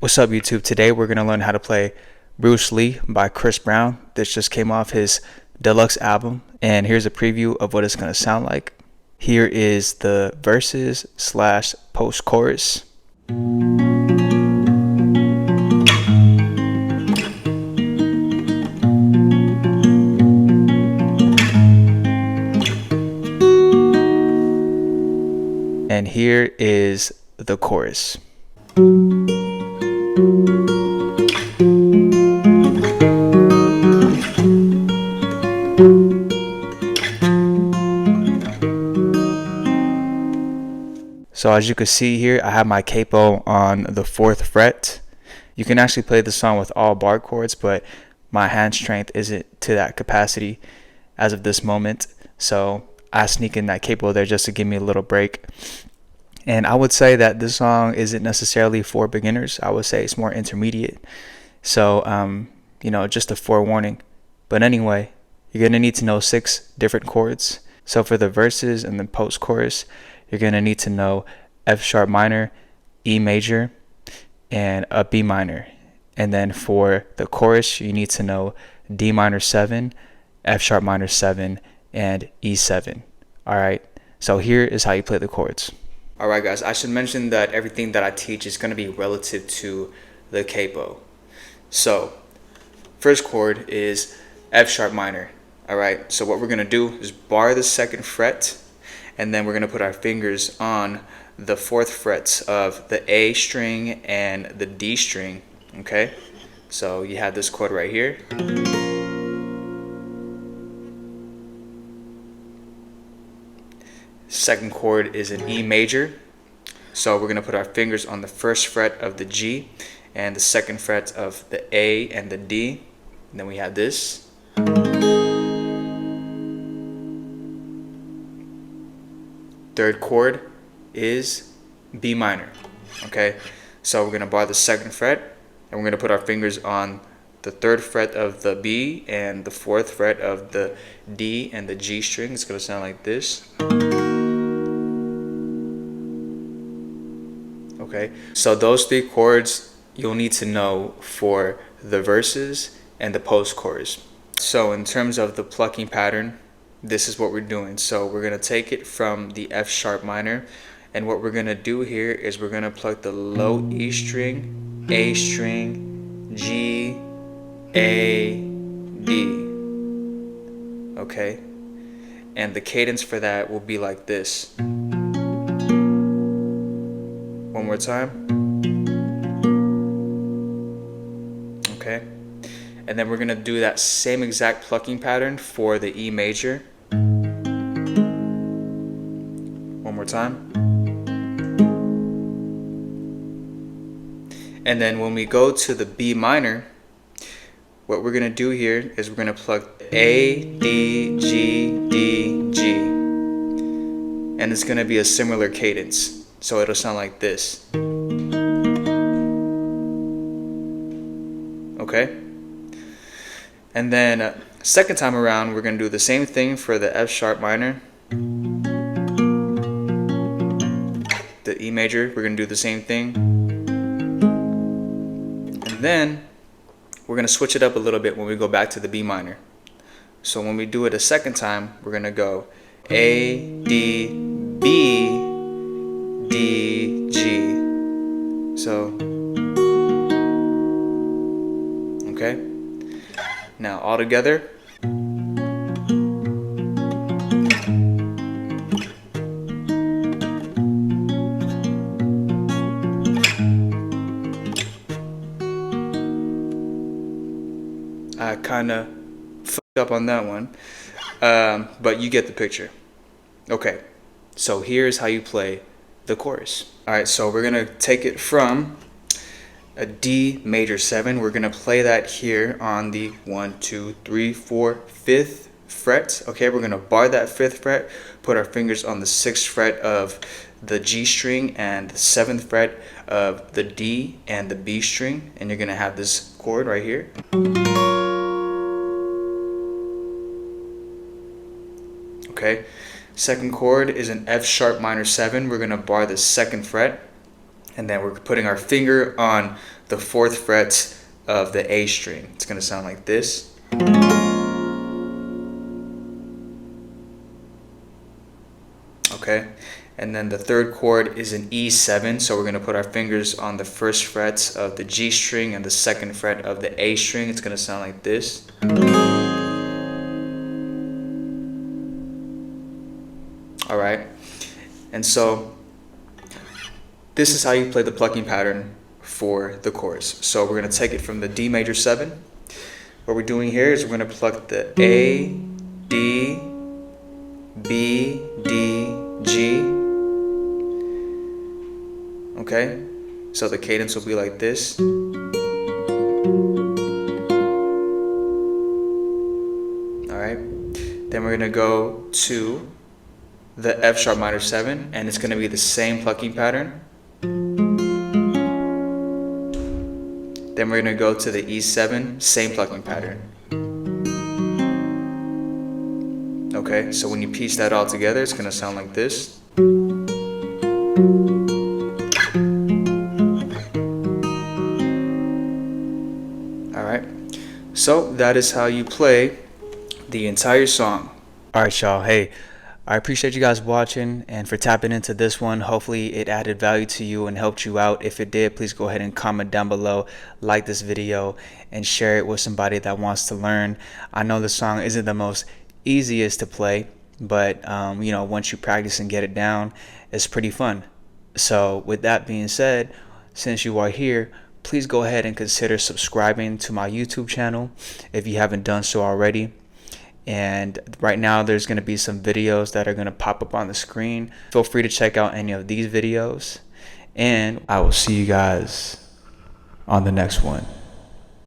What's up, YouTube? Today we're going to learn how to play Bruce Lee by Chris Brown. This just came off his deluxe album, and here's a preview of what it's going to sound like. Here is the verses / post chorus. And here is the chorus. So as you can see here, I have my capo on the 4th fret. You can actually play the song with all bar chords, but my hand strength isn't to that capacity as of this moment. So I sneak in that capo there just to give me a little break. And I would say that this song isn't necessarily for beginners. I would say it's more intermediate. So, just a forewarning. But anyway, you're going to need to know 6 different chords. So for the verses and the post chorus, you're going to need to know F sharp minor, E major, and a B minor. And then for the chorus, you need to know D minor 7, F sharp minor 7, and E7. All right. So here is how you play the chords. All right, guys. I should mention that everything that I teach is going to be relative to the capo. So first chord is F sharp minor. All right. So what we're going to do is bar the 2nd fret, and then we're going to put our fingers on the 4th frets of the A string and the D string. Okay. So you have this chord right here. Second chord is an E major. So we're going to put our fingers on the 1st fret of the G and the 2nd fret of the A and the D. And then we have this. Third chord is B minor. Okay, so we're going to bar the 2nd fret, and we're going to put our fingers on the 3rd fret of the B and the 4th fret of the D and the G string. It's going to sound like this. Okay, so those 3 chords you'll need to know for the verses and the post chorus. So in terms of the plucking pattern, this is what we're doing. So we're going to take it from the F sharp minor, and what we're going to do here is we're going to pluck the low E string, A string, G, A, D. Okay, and the cadence for that will be like this. One more time. Okay, and then we're going to do that same exact plucking pattern for the E major. One more time. And then when we go to the B minor, what we're going to do here is we're going to pluck A, D, G, D, G. And it's going to be a similar cadence. So it'll sound like this. Okay? And then second time around, we're going to do the same thing for the F sharp minor. The E major, we're going to do the same thing. And then we're going to switch it up a little bit when we go back to the B minor. So when we do it a second time, we're going to go A, D, B, D, G. So, okay. Now all together. I kind of fucked up on that one, but you get the picture. Okay, so here's how you play the chorus. All right, so we're gonna take it from a D major 7. We're gonna play that here on the 1, 2, 3, 4, 5th fret. Okay, we're gonna bar that 5th fret, put our fingers on the 6th fret of the G string and the 7th fret of the D and the B string, and you're gonna have this chord right here. Okay, second chord is an F sharp minor 7. We're gonna bar the 2nd fret. And then we're putting our finger on the 4th fret of the A string. It's going to sound like this. Okay, and then the 3rd chord is an E7, so we're going to put our fingers on the 1st fret of the G string and the 2nd fret of the A string. It's going to sound like this. All right, and so this is how you play the plucking pattern for the chords. So we're going to take it from the D major 7. What we're doing here is we're going to pluck the A, D, B, D, G. Okay, so the cadence will be like this. All right, then we're going to go to the F sharp minor 7, and it's going to be the same plucking pattern. Then we're going to go to the E7, same plucking pattern. Okay, so when you piece that all together, it's going to sound like this. Alright, so that is how you play the entire song. Alright, y'all, hey, I appreciate you guys watching and for tapping into this one. Hopefully it added value to you and helped you out. If it did, please go ahead and comment down below, like this video, and share it with somebody that wants to learn. I know the song isn't the most easiest to play, but you know, once you practice and get it down, it's pretty fun. So with that being said, since you are here, please go ahead and consider subscribing to my YouTube channel if you haven't done so already. And right now there's going to be some videos that are going to pop up on the screen. Feel free to check out any of these videos, and I will see you guys on the next one.